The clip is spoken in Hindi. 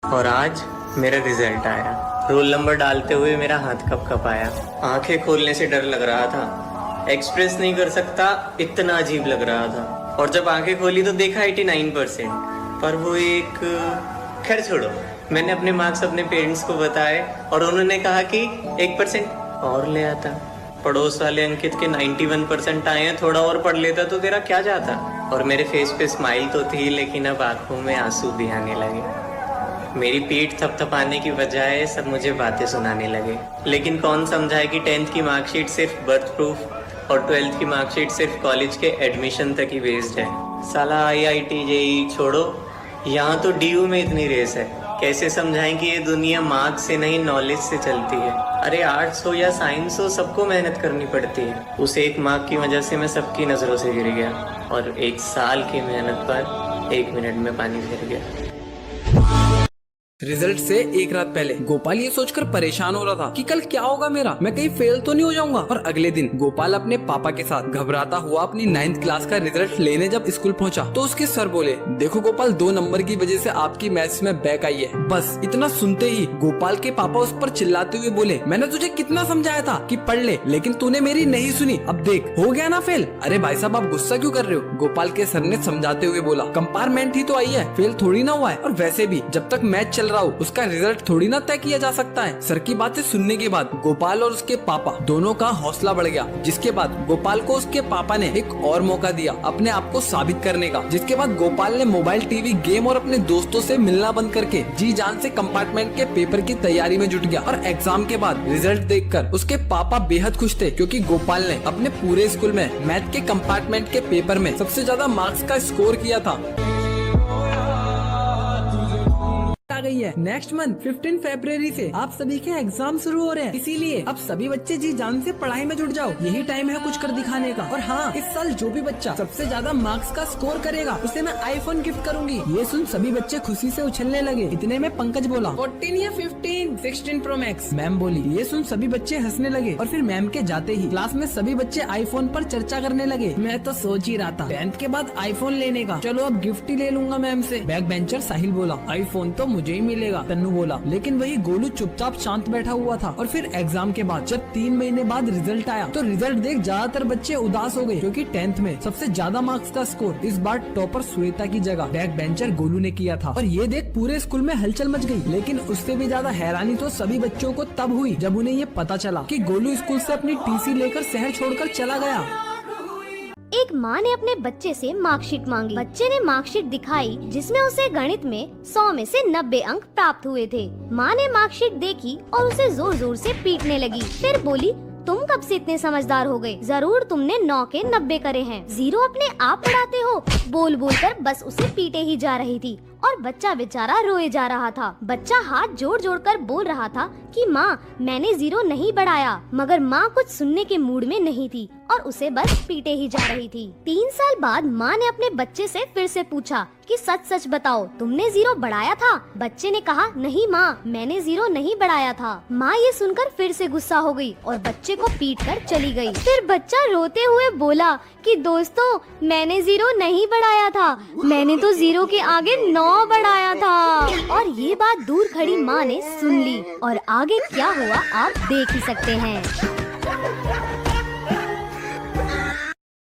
और आज मेरा रिजल्ट आया। रोल नंबर डालते हुए मेरा हाथ कप आया। आंखें खोलने से डर लग रहा था, एक्सप्रेस नहीं कर सकता, इतना अजीब लग रहा था। और जब आंखें खोली तो देखा 89%, पर वो एक, खैर छोड़ो। मैंने अपने मार्क्स अपने पेरेंट्स को बताए और उन्होंने कहा कि 1% और ले आता। पड़ोस वाले अंकित के 91% आए हैं, थोड़ा और पढ़ लेता तो तेरा क्या जाता। और मेरे फेस पे स्माइल तो थी, लेकिन अब आंखों में आंसू भी आने लगे। मेरी पीठ थपथपाने की बजाय सब मुझे बातें सुनाने लगे। लेकिन कौन समझाए कि 10th की मार्कशीट सिर्फ बर्थ प्रूफ और 12th की मार्कशीट सिर्फ कॉलेज के एडमिशन तक ही बेस्ड है। साला IIT JEE छोड़ो, यहाँ तो DU में इतनी रेस है। कैसे समझाएं कि ये दुनिया मार्क्स से नहीं नॉलेज से चलती है। अरे आर्ट्स हो या साइंस हो, सबको मेहनत करनी पड़ती है। उस एक मार्क की वजह से मैं सबकी नज़रों से गिर गया और 1 साल की मेहनत पर 1 मिनट में पानी फिर गया। रिजल्ट से एक रात पहले गोपाल ये सोचकर परेशान हो रहा था कि कल क्या होगा मेरा, मैं कहीं फेल तो नहीं हो जाऊंगा। और अगले दिन गोपाल अपने पापा के साथ घबराता हुआ अपनी 9th क्लास का रिजल्ट लेने जब स्कूल पहुंचा तो उसके सर बोले, देखो गोपाल, 2 नंबर की वजह से आपकी मैथ्स में बैक आई है। बस इतना सुनते ही गोपाल के पापा उस पर चिल्लाते हुए बोले, मैंने तुझे कितना समझाया था कि पढ़ ले, लेकिन तूने मेरी नहीं सुनी, अब देख हो गया ना फेल। अरे भाई साहब, आप गुस्सा क्यों कर रहे हो? गोपाल के सर ने समझाते हुए बोला, कंपार्टमेंट ही तो आई है, फेल थोड़ी ना हुआ है। और वैसे भी जब तक मैच चल रहा हो उसका रिजल्ट थोड़ी ना तय किया जा सकता है। सर की बातें सुनने के बाद गोपाल और उसके पापा दोनों का हौसला बढ़ गया, जिसके बाद गोपाल को उसके पापा ने एक और मौका दिया अपने आप को साबित करने का। जिसके बाद गोपाल ने मोबाइल, टीवी, गेम और अपने दोस्तों से मिलना बंद करके जी जान से कंपार्टमेंट के पेपर की तैयारी में जुट गया। और एग्जाम के बाद रिजल्ट देखकर उसके पापा बेहद खुश थे, क्योंकि गोपाल ने अपने पूरे स्कूल में मैथ के कंपार्टमेंट के पेपर में सबसे ज्यादा मार्क्स का स्कोर किया था। आ गई है। नेक्स्ट मंथ 15 फरवरी से आप सभी के एग्जाम शुरू हो रहे हैं, इसीलिए अब सभी बच्चे जी जान से पढ़ाई में जुट जाओ। यही टाइम है कुछ कर दिखाने का। और हाँ, इस साल जो भी बच्चा सबसे ज्यादा मार्क्स का स्कोर करेगा उसे मैं आईफोन गिफ्ट करूंगी। ये सुन सभी बच्चे खुशी से उछलने लगे। इतने में पंकज बोला, 14 या 15, 16 प्रो मैक्स। मैम बोली। ये सुन सभी बच्चे हंसने लगे। और फिर मैम के जाते ही क्लास में सभी बच्चे आईफोन पर चर्चा करने लगे। मैं तो सोच ही रहा था 10th के बाद आईफोन लेने का, चलो अब गिफ्ट ही ले लूंगा मैम से। बैक बेंचर साहिल बोला, आईफोन तो मुझे ही मिलेगा। तन्नू बोला। लेकिन वही गोलू चुपचाप शांत बैठा हुआ था। और फिर एग्जाम के बाद जब 3 महीने बाद रिजल्ट आया तो रिजल्ट देख ज्यादातर बच्चे उदास हो गए, क्योंकि 10th में सबसे ज्यादा मार्क्स का स्कोर इस बार टॉपर श्वेता की जगह बैक बेंचर गोलू ने किया था। और ये देख पूरे स्कूल में हलचल मच गई। लेकिन उससे भी ज्यादा हैरानी तो सभी बच्चों को तब हुई जब उन्हें ये पता चला कि गोलू स्कूल से अपनी TC लेकर शहर छोड़कर चला गया। एक माँ ने अपने बच्चे से मार्कशीट मांगी। बच्चे ने मार्कशीट दिखाई, जिसमें उसे गणित में 100 में से 90 अंक प्राप्त हुए थे। माँ ने मार्कशीट देखी और उसे जोर जोर से पीटने लगी। फिर बोली, तुम कब से इतने समझदार हो गए? जरूर तुमने 9 के 90 करे हैं। 0 अपने आप पढ़ाते हो। बोल बोल कर बस उसे पीटे ही जा रही थी और बच्चा बेचारा रोए जा रहा था। बच्चा हाथ जोड़ जोड़ कर बोल रहा था कि माँ, मैंने 0 नहीं बढ़ाया। मगर माँ कुछ सुनने के मूड में नहीं थी और उसे बस पीटे ही जा रही थी। 3 साल बाद माँ ने अपने बच्चे से फिर से पूछा कि सच सच बताओ, तुमने 0 बढ़ाया था? बच्चे ने कहा, नहीं माँ, मैंने 0 नहीं बढ़ाया था। माँ ये सुनकर फिर से गुस्सा हो गई और बच्चे को पीट कर चली गई। फिर बच्चा रोते हुए बोला कि दोस्तों, मैंने 0 नहीं बढ़ाया था, मैंने तो 0 के आगे 9 बढ़ाया था। और ये बात दूर खड़ी माँ ने सुन ली और आगे क्या हुआ आप देख ही सकते हैं।